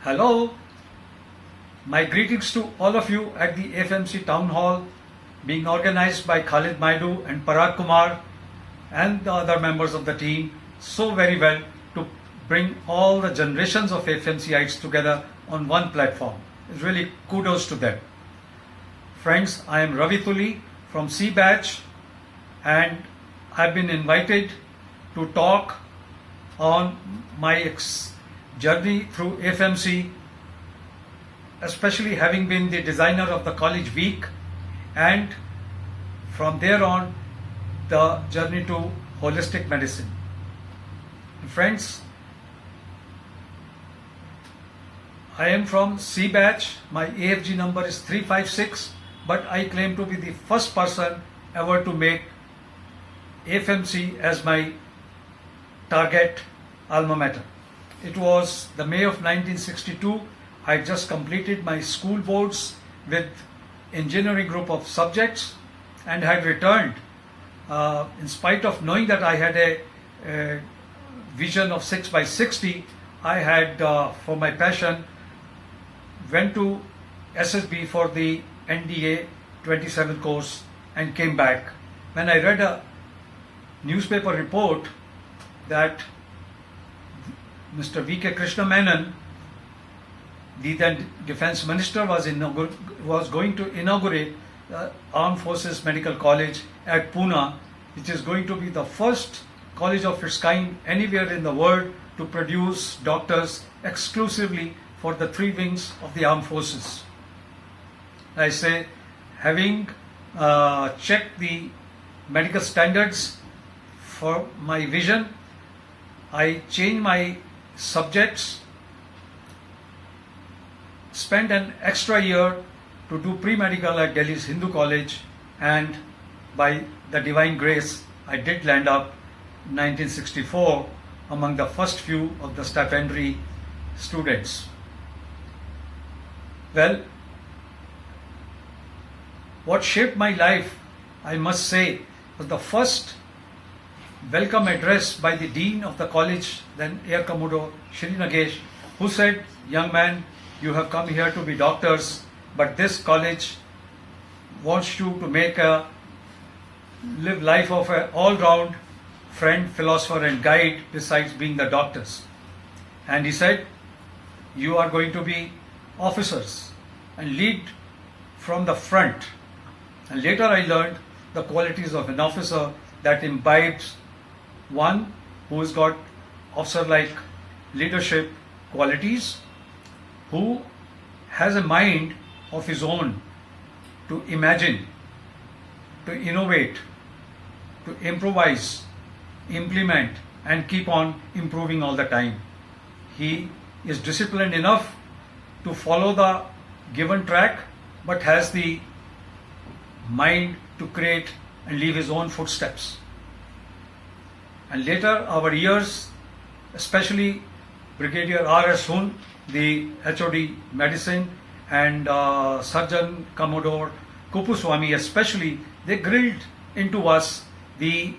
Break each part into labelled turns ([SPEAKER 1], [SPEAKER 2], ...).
[SPEAKER 1] Hello, my greetings to all of you at the FMC Town Hall being organized by Khalid Maidu and Parag Kumar and the other members of the team so very well to bring all the generations of FMCites together on one platform. It's really kudos to them. Friends, I am Ravi Tuli from C Batch and I've been invited to talk on my journey through FMC, especially having been the designer of the College Week, and from there on the journey to holistic medicine. Friends, I am from C Batch, my AFG number is 356, but I claim to be the first person ever to make FMC as my target alma mater. It was the May of 1962. I just completed my school boards with engineering group of subjects and had returned in spite of knowing that I had a vision of 6 by 60. I had for my passion went to SSB for the NDA 27 course and came back. When I read a newspaper report that Mr. V.K. Krishna Menon, the then Defence Minister, was going to inaugurate the Armed Forces Medical College at Pune, which is going to be the first college of its kind anywhere in the world to produce doctors exclusively for the three wings of the armed forces. I say, having checked the medical standards for my vision, I changed my subjects, spent an extra year to do pre-medical at Delhi's Hindu College, and by the divine grace I did land up in 1964 among the first few of the stipendiary students. Well, what shaped my life, I must say, was the first welcome address by the Dean of the college, then Air Commodore Shri Nagesh, who said, "Young man, you have come here to be doctors, but this college wants you to live life of an all-round friend, philosopher and guide besides being the doctors." And he said, "You are going to be officers and lead from the front." And later I learned the qualities of an officer that imbibes one who has got officer-like leadership qualities, who has a mind of his own to imagine, to innovate, to improvise, implement, and keep on improving all the time. He is disciplined enough to follow the given track, but has the mind to create and leave his own footsteps. And later our years, especially Brigadier R.S. Hun, the HOD Medicine, and Surgeon Commodore Kupuswamy especially, they grilled into us the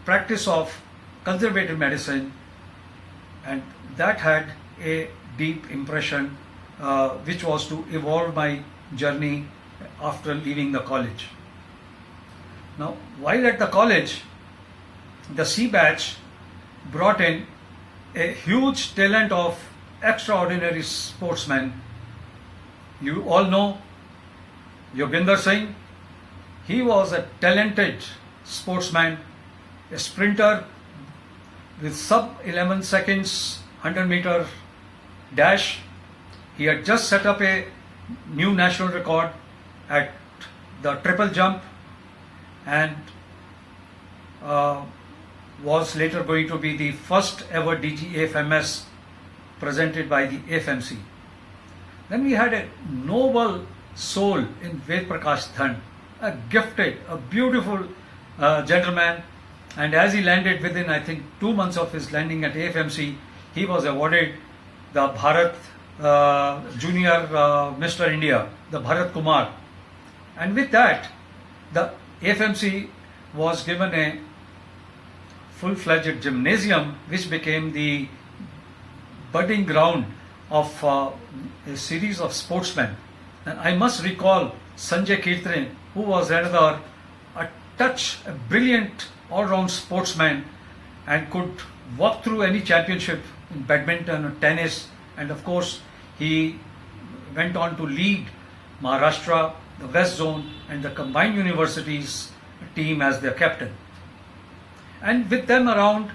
[SPEAKER 1] practice of conservative medicine, and that had a deep impression which was to evolve my journey after leaving the college. Now, while at the college, the C Batch brought in a huge talent of extraordinary sportsmen. You all know Yoginder Singh. He was a talented sportsman, a sprinter with sub 11 seconds 100-meter dash. He had just set up a new national record at the triple jump and was later going to be the first ever DGFMS presented by the FMC. Then we had a noble soul in Ved Prakash Dhand, a gifted, a beautiful gentleman, and as he landed within, I think, 2 months of his landing at FMC, he was awarded the Bharat Junior Mr. India, the Bharat Kumar. And with that, the FMC was given a full-fledged gymnasium which became the budding ground of a series of sportsmen. And I must recall Sanjay Kirtane, who was another a brilliant all-round sportsman and could walk through any championship in badminton or tennis. And of course, he went on to lead Maharashtra, the West Zone, and the combined universities team as their captain. And with them around,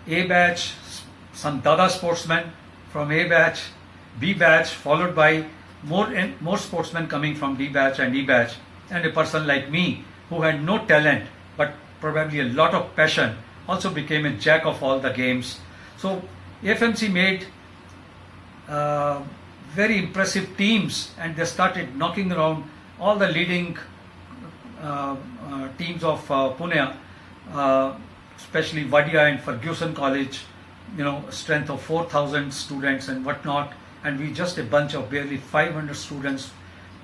[SPEAKER 1] A batch, some Dada sportsmen from A batch, B batch, followed by more sportsmen coming from D batch and E batch, and a person like me who had no talent but probably a lot of passion also became a jack of all the games. So FMC made very impressive teams, and they started knocking around all the leading teams of Pune, especially Wadia and Ferguson College, strength of 4,000 students and whatnot. And we just a bunch of barely 500 students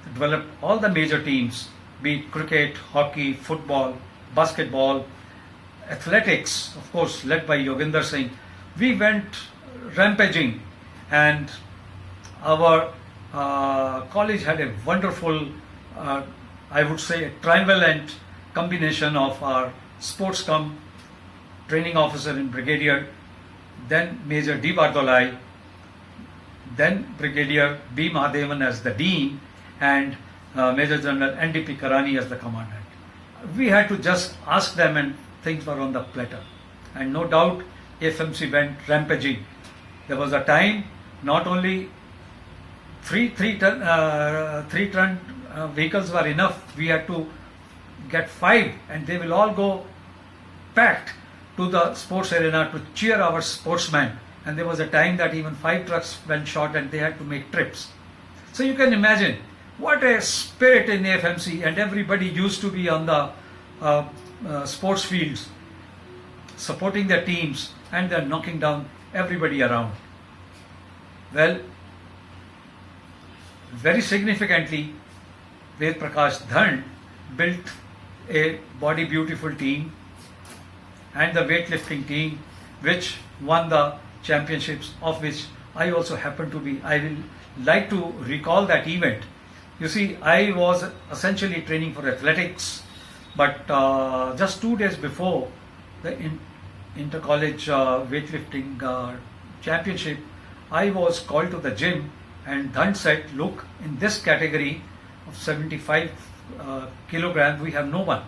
[SPEAKER 1] developed all the major teams, be it cricket, hockey, football, basketball, athletics, of course, led by Yoginder Singh. We went rampaging, and our college had a wonderful, I would say, a trivalent combination of our sports training officer and brigadier, then Major D. Bardolai, then Brigadier B. Mahadevan as the Dean, and Major General N.D.P. Karani as the Commandant. We had to just ask them, and things were on the platter. And no doubt FMC went rampaging. There was a time not only three-ton vehicles were enough, we had to get 5, and they will all go packed to the sports arena to cheer our sportsmen. And there was a time that even 5 trucks went short and they had to make trips. So you can imagine what a spirit in FMC, and everybody used to be on the sports fields supporting their teams, and they're knocking down everybody around. Well, very significantly, Ved Prakash Dhand built a body beautiful team and the weightlifting team, which won the championships, of which I also happened to be. I will like to recall that event. You see, I was essentially training for athletics, but just 2 days before the inter-college weightlifting championship, I was called to the gym, and Dhand said, look, in this category of 75 kilograms, we have no one.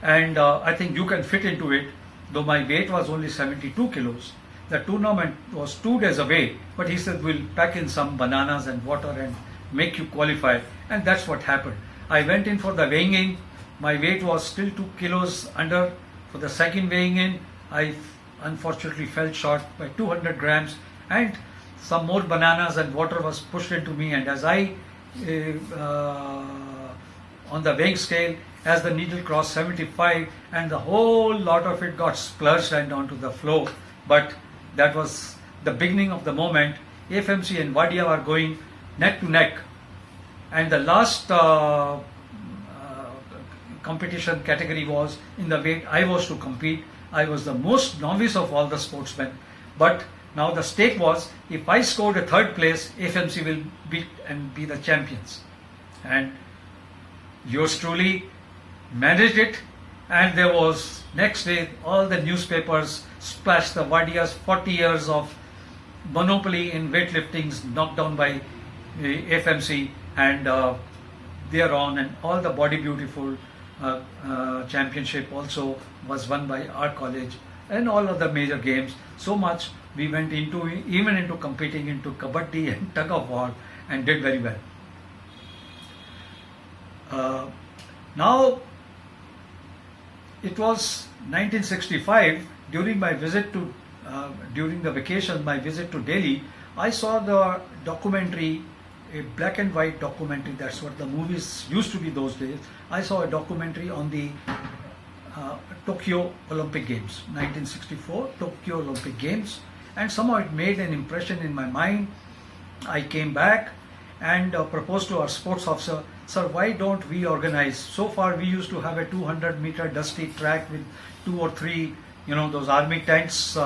[SPEAKER 1] And I think you can fit into it, though my weight was only 72 kilos. The tournament was 2 days away, but he said, we'll pack in some bananas and water and make you qualify. And that's what happened. I went in for the weighing in. My weight was still 2 kilos under. For the second weighing in, I unfortunately fell short by 200 grams, and some more bananas and water was pushed into me. And as I, on the weighing scale, as the needle crossed 75, and the whole lot of it got splurged and onto the floor. But that was the beginning of the moment. FMC and Wadia were going neck to neck, and the last competition category was in the weight I was to compete. I was the most novice of all the sportsmen, but now the stake was, if I scored a 3rd place, FMC will beat and be the champions. And yours truly managed it, and there was next day all the newspapers splashed the Wadia's 40 years of monopoly in weightlifting knocked down by FMC, and thereon, and all the body beautiful championship also was won by our college, and all other major games. So much we went into, even into competing into kabaddi and tug of war, and did very well. Now it was 1965. During my visit to during the vacation, my visit to Delhi, I saw the documentary, a black and white documentary. That's what the movies used to be those days. I saw a documentary on the Tokyo Olympic Games, 1964 Tokyo Olympic Games, and somehow it made an impression in my mind. I came back and proposed to our sports officer, sir, why don't we organize? So far we used to have a 200-meter dusty track with 2 or 3, those army tanks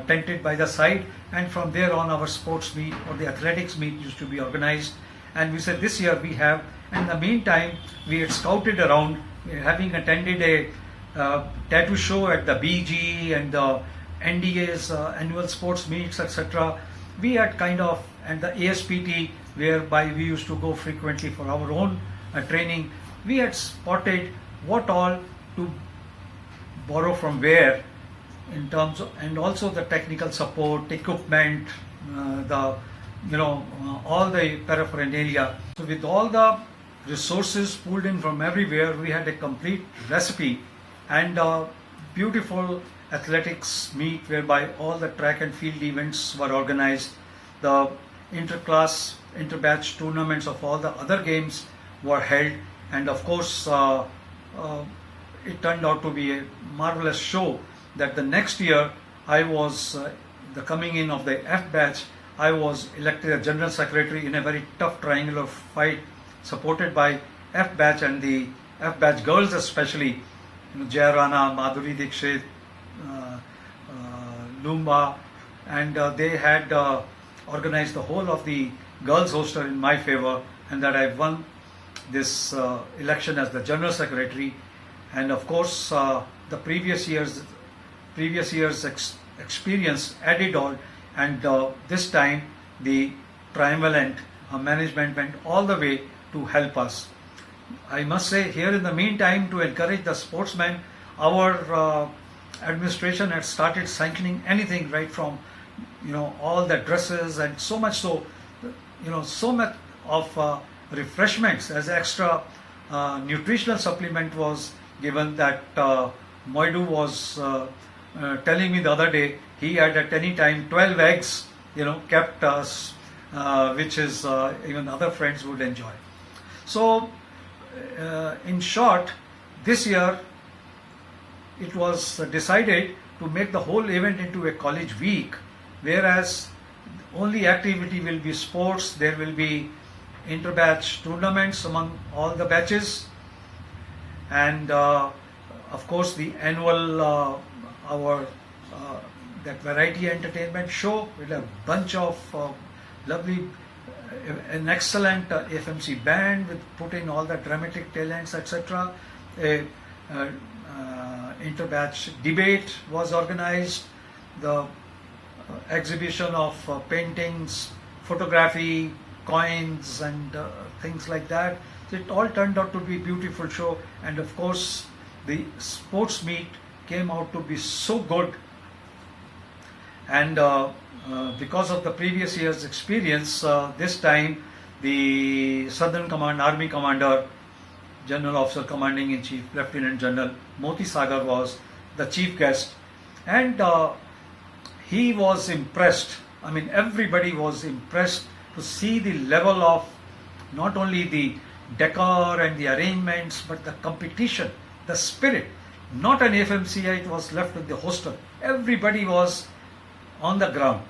[SPEAKER 1] tented by the side, and from there on our sports meet or the athletics meet used to be organized. And we said this year we have, and in the meantime we had scouted around, having attended a tattoo show at the BG and the NDA's annual sports meets, etc. We had kind of, and the ASPT, whereby we used to go frequently for our own training, we had spotted what all to borrow from where in terms of, and also the technical support, equipment, all the paraphernalia. So with all the resources pulled in from everywhere, we had a complete recipe and a beautiful athletics meet whereby all the track and field events were organized. The inter-class, inter-batch tournaments of all the other games were held, and of course it turned out to be a marvelous show that the next year I was the coming in of the F batch. I was elected as General Secretary in a very tough triangular fight supported by F batch and the F batch girls especially, Jaya Rana, Madhuri Dixit, Lumba, and they had organized the whole of the girls hostel in my favor, and that I won this election as the General Secretary. And of course the previous year's experience added on, and this time the triumvirate management went all the way to help us. I must say here in the meantime, to encourage the sportsmen, our administration had started sanctioning anything right from all the dresses, and so much so so much of refreshments as extra nutritional supplement was given that Moidu was telling me the other day he had at any time 12 eggs kept us, which is even other friends would enjoy. So in short, this year it was decided to make the whole event into a college week, whereas only activity will be sports. There will be inter-batch tournaments among all the batches, and of course the annual that variety entertainment show with a bunch of lovely, an excellent FMC band with put in all the dramatic talents, etc. A inter-batch debate was organized. The exhibition of paintings, photography, coins, and things like that. So it all turned out to be a beautiful show, and of course the sports meet came out to be so good. And because of the previous year's experience, this time the Southern Command Army Commander, General Officer Commanding in Chief Lieutenant General Moti Sagar was the chief guest, and he was impressed. I mean, everybody was impressed to see the level of not only the decor and the arrangements, but the competition, the spirit. Not an FMCI, it was left with the hostel. Everybody was on the ground.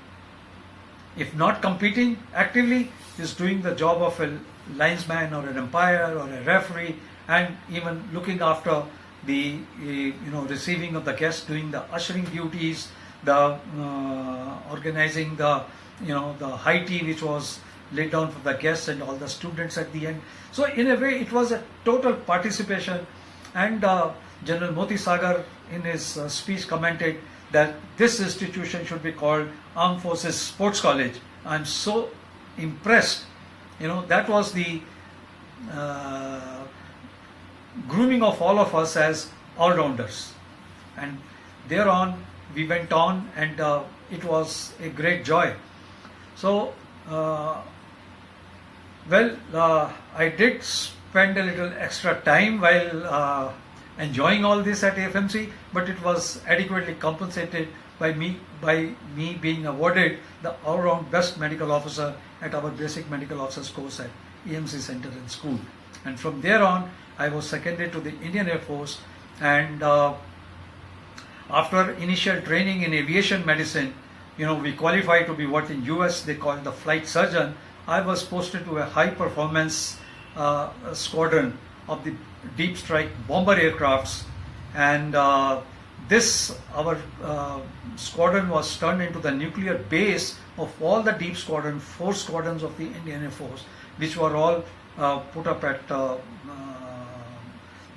[SPEAKER 1] If not competing actively, is doing the job of a linesman or an umpire or a referee, and even looking after the receiving of the guests, doing the ushering duties, the organizing the the high tea which was laid down for the guests and all the students at the end. So in a way it was a total participation, and General Moti Sagar in his speech commented that this institution should be called Armed Forces Sports College. I'm so impressed. That was the grooming of all of us as all-rounders, and thereon we went on, and it was a great joy. So I did spend a little extra time while enjoying all this at FMC, but it was adequately compensated by me being awarded the all-round best medical officer at our basic medical officers course at EMC Center and School. And from there on, I was seconded to the Indian Air Force, and after initial training in aviation medicine, we qualified to be what in US they call the flight surgeon. I was posted to a high performance squadron of the deep strike bomber aircrafts, and this our squadron was turned into the nuclear base of all the deep squadron, 4 squadrons of the Indian Air Force, which were all put up at the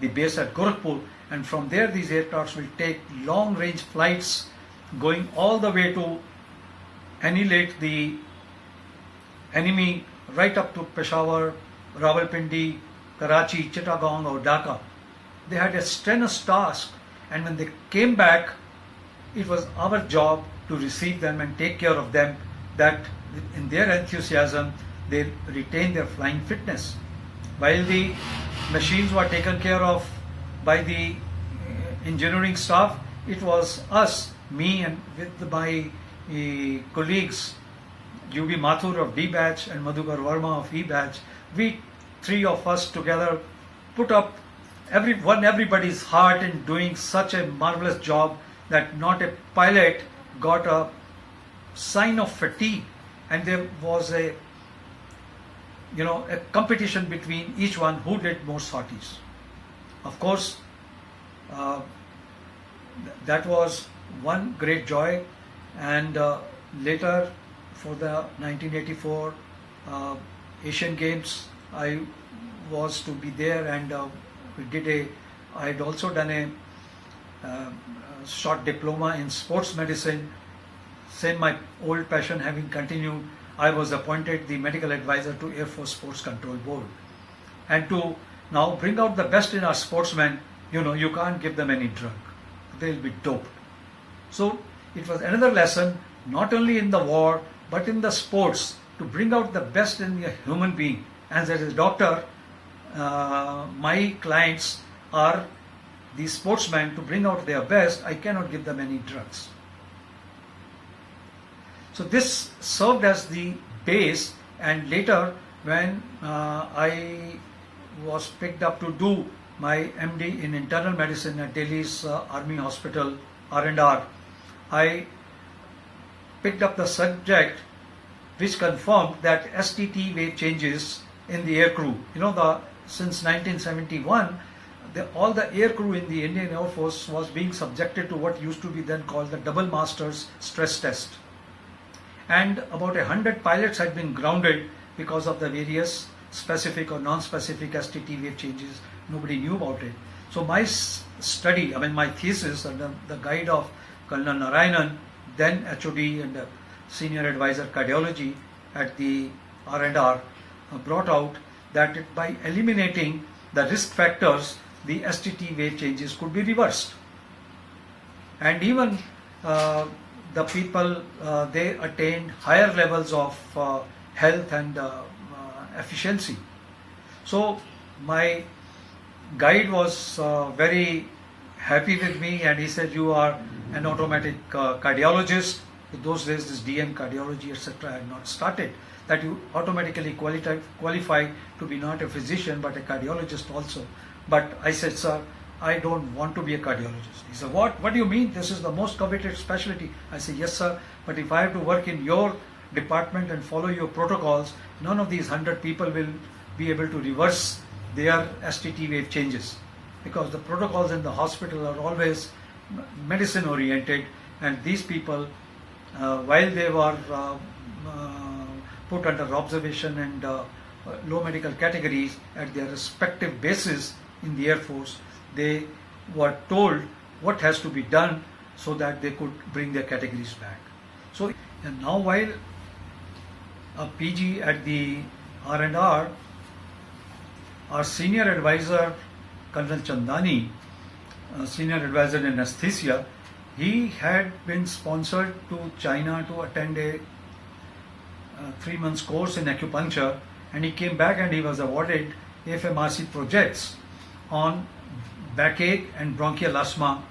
[SPEAKER 1] base at Gorakhpur, and from there these aircrafts will take long range flights going all the way to annihilate the enemy right up to Peshawar, Rawalpindi, Karachi, Chittagong or Dhaka. They had a strenuous task, and when they came back, it was our job to receive them and take care of them, that in their enthusiasm they retain their flying fitness. While the machines were taken care of by the engineering staff, it was us, me and with my colleagues, U.B. Mathur of D batch and Madhukar Verma of E batch, we 3 of us together put up everybody's heart in doing such a marvelous job that not a pilot got a sign of fatigue, and there was a competition between each one who did more sorties. Of course, that was one great joy, and later for the 1984 Asian Games, I was to be there, and I had also done a short diploma in sports medicine. Same my old passion having continued, I was appointed the medical advisor to Air Force Sports Control Board. And to now bring out the best in our sportsmen, you can't give them any drug. They'll be doped. So it was another lesson, not only in the war, but in the sports, to bring out the best in a human being. And as a doctor, my clients are the sportsmen. To bring out their best, I cannot give them any drugs. So this served as the base, and later when I was picked up to do my MD in internal medicine at Delhi's Army Hospital R&R, I picked up the subject which confirmed that STT wave changes in the air crew. Since 1971, all the air crew in the Indian Air Force was being subjected to what used to be then called the double masters stress test. And about 100 pilots had been grounded because of the various specific or non-specific STT wave changes. Nobody knew about it. So my study, my thesis under the guide of Colonel Narayanan, then HOD and senior advisor cardiology at the R&R, brought out that by eliminating the risk factors, the STT wave changes could be reversed. And even the people, they attained higher levels of health and efficiency. So my guide was very happy with me, and he said, "You are an automatic cardiologist." In those days, this DM cardiology, etc. had not started. That you automatically qualify to be not a physician but a cardiologist also. But I said, "Sir, I don't want to be a cardiologist." He said, What do you mean? This is the most coveted specialty." I said, "Yes, sir, but if I have to work in your department and follow your protocols, none of these 100 people will be able to reverse their STT wave changes, because the protocols in the hospital are always medicine oriented, and these people, while they were put under observation and low medical categories at their respective bases in the Air Force, they were told what has to be done so that they could bring their categories back. So, and now while a PG at the R&R, our senior advisor, Colonel Chandani, senior advisor in anesthesia, he had been sponsored to China to attend a 3 months course in acupuncture, and he came back and he was awarded FMRC projects on backache and bronchial asthma,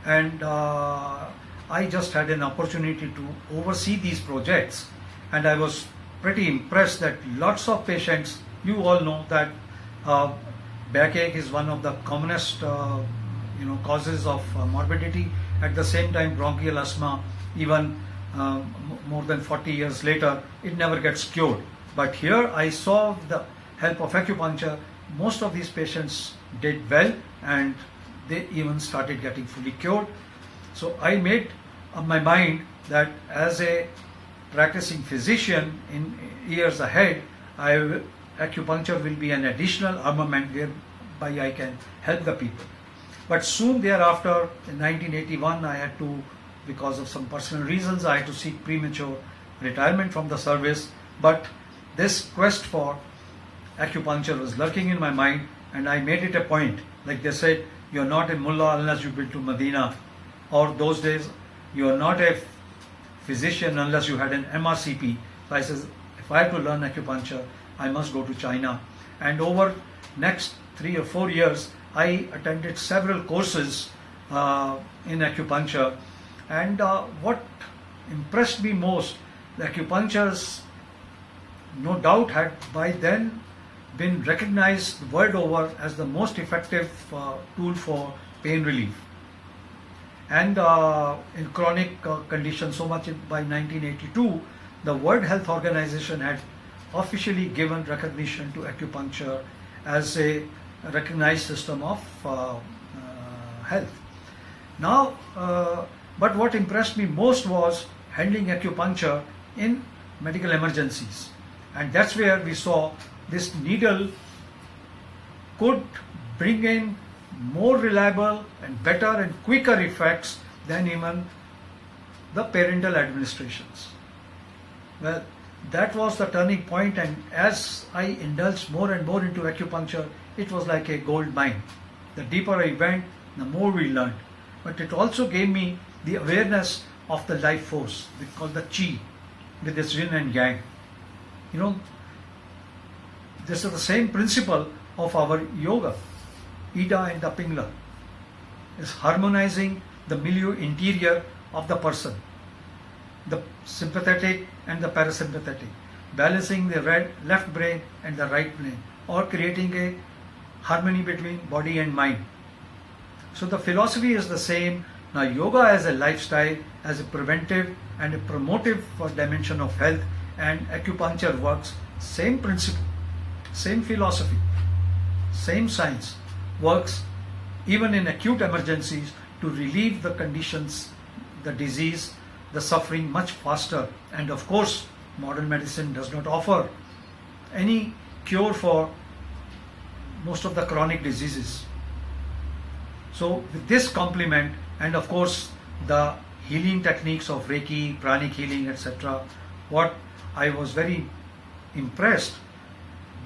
[SPEAKER 1] and I just had an opportunity to oversee these projects, and I was pretty impressed that lots of patients, you all know that backache is one of the commonest causes of morbidity. At the same time, bronchial asthma, even more than 40 years later, it never gets cured. But here I saw the help of acupuncture, most of these patients did well, and they even started getting fully cured. So I made up my mind that as a practicing physician in years ahead, acupuncture will be an additional armament whereby I can help the people. But soon thereafter, in 1981, I had to, because of some personal reasons, I had to seek premature retirement from the service. But this quest for acupuncture was lurking in my mind, and I made it a point. Like they said, you're not a mullah unless you've been to Medina, or those days, you're not a physician unless you had an MRCP. So I said, if I have to learn acupuncture, I must go to China. And over next 3 or 4 years, I attended several courses in acupuncture. And what impressed me most, the acupuncturists no doubt had by then been recognized the world over as the most effective tool for pain relief. And in chronic conditions, so much by 1982, the World Health Organization had officially given recognition to acupuncture as a recognized system of health. Now, but what impressed me most was handling acupuncture in medical emergencies. And that's where we saw this needle could bring in more reliable and better and quicker effects than even the parental administrations. Well, that was the turning point, and as I indulged more and more into acupuncture, it was like a gold mine. The deeper I went, the more we learned. But it also gave me the awareness of the life force, we call the chi, with its yin and yang. You know, this is the same principle of our yoga, Ida and the Pingala, is harmonizing the milieu interior of the person, the sympathetic and the parasympathetic, balancing the left brain and the right brain, or creating a harmony between body and mind. So the philosophy is the same. Now yoga as a lifestyle, as a preventive and a promotive dimension of health, and acupuncture works, same principle, same philosophy, same science, works even in acute emergencies to relieve the conditions, the disease, the suffering much faster. And of course, modern medicine does not offer any cure for most of the chronic diseases. So with this complement, and of course the healing techniques of Reiki, pranic healing, etc., what I was very impressed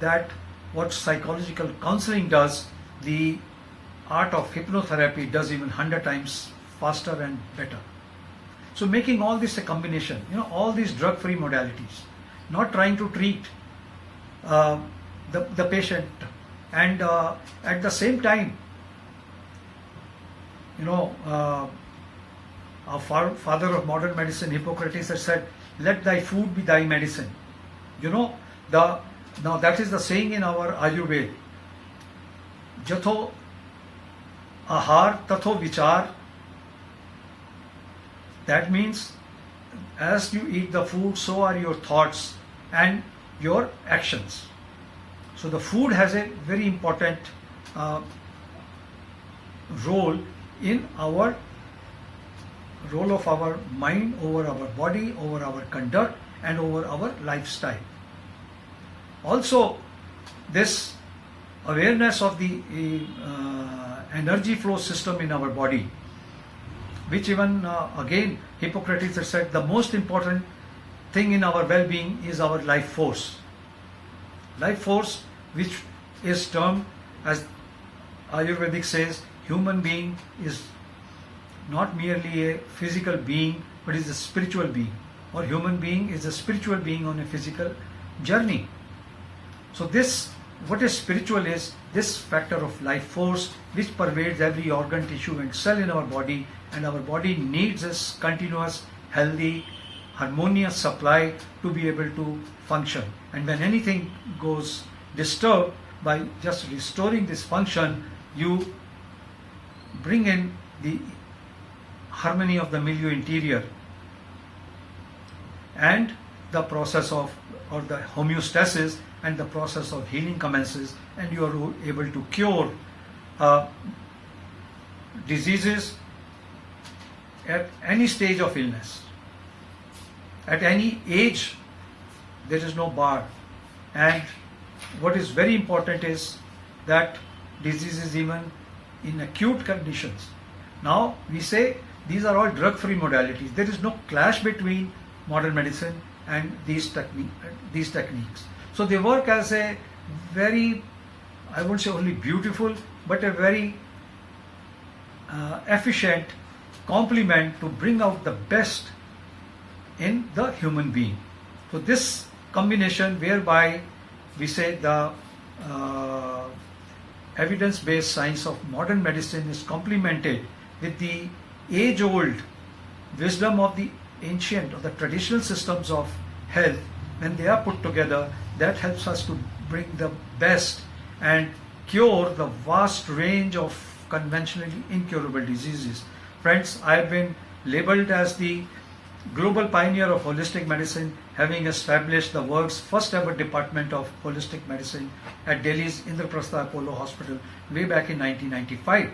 [SPEAKER 1] that what psychological counseling does, the art of hypnotherapy does even 100 times faster and better. So making all this a combination, all these drug-free modalities, not trying to treat the patient, and at the same time, our father of modern medicine, Hippocrates, has said, "Let thy food be thy medicine." Now that is the saying in our Ayurveda. Jatho ahar tatho vichar. That means as you eat the food, so are your thoughts and your actions. So the food has a very important role in our role of our mind over our body, over our conduct, and over our lifestyle. Also, this awareness of the energy flow system in our body, which even again Hippocrates has said the most important thing in our well-being is our life force. Life force, which is termed, as Ayurvedic says, human being is not merely a physical being, but is a spiritual being, or human being is a spiritual being on a physical journey. So this, what is spiritual, is this factor of life force which pervades every organ, tissue and cell in our body, and our body needs this continuous, healthy, harmonious supply to be able to function. And when anything goes disturbed, by just restoring this function, you bring in the harmony of the milieu interior, and the process of, or the homeostasis, and the process of healing commences, and you are able to cure diseases at any stage of illness, at any age. There is no bar. And what is very important is that diseases even in acute conditions. Now we say these are all drug-free modalities. There is no clash between modern medicine and these techniques. So they work as a very, I won't say only beautiful, but a very efficient complement to bring out the best in the human being. So this combination whereby we say the evidence-based science of modern medicine is complemented with the age-old wisdom of the ancient or the traditional systems of health, when they are put together, that helps us to bring the best and cure the vast range of conventionally incurable diseases. Friends, I have been labeled as the global pioneer of holistic medicine, having established the world's first ever department of holistic medicine at Delhi's Indraprastha Apollo Hospital way back in 1995.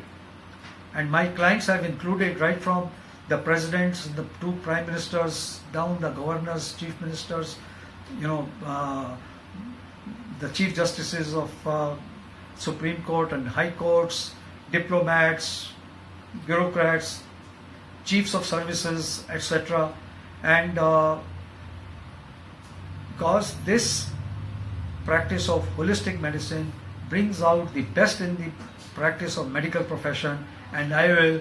[SPEAKER 1] And my clients have included right from the presidents, the two prime ministers, down the governors, chief ministers, the chief justices of Supreme Court and high courts, diplomats, bureaucrats, chiefs of services, etc. And because this practice of holistic medicine brings out the best in the practice of medical profession, and I will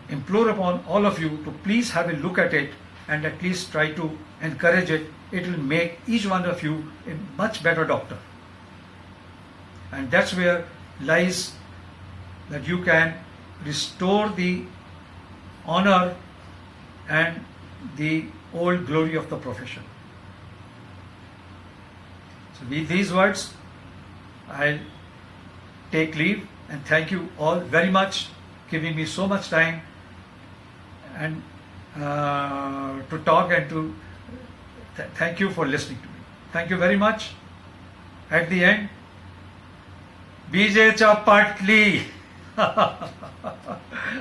[SPEAKER 1] implore upon all of you to please have a look at it and at least try to encourage it. It will make each one of you a much better doctor. And that's where lies that you can restore the honor and the old glory of the profession. So with these words, I'll take leave and thank you all very much, giving me so much time and to talk and to thank you for listening to me. Thank you very much. At the end, BJ Chapatli.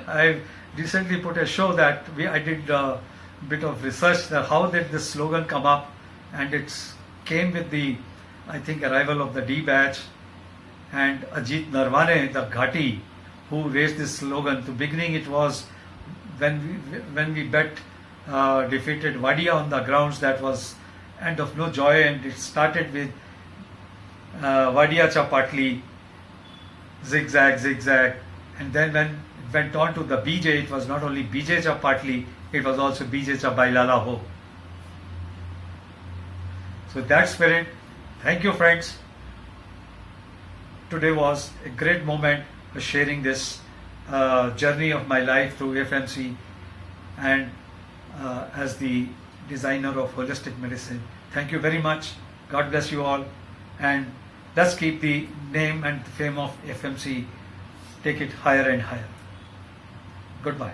[SPEAKER 1] I recently put a show that I did a bit of research that how did this slogan come up, and it came with the, I think, arrival of the D batch and Ajit Narwane, the Ghati, who raised this slogan. The beginning it was when we defeated Wadia on the grounds that was end of no joy, and it started with Wadia Chapatli, zigzag, zigzag, and then when it went on to the BJ, it was not only BJ Chapatli, it was also BJ Chabailala Ho. So that spirit, thank you friends. Today was a great moment for sharing this journey of my life through FMC and as the designer of holistic medicine. Thank you very much. God bless you all, and let's keep the name and fame of FMC, take it higher and higher. Goodbye.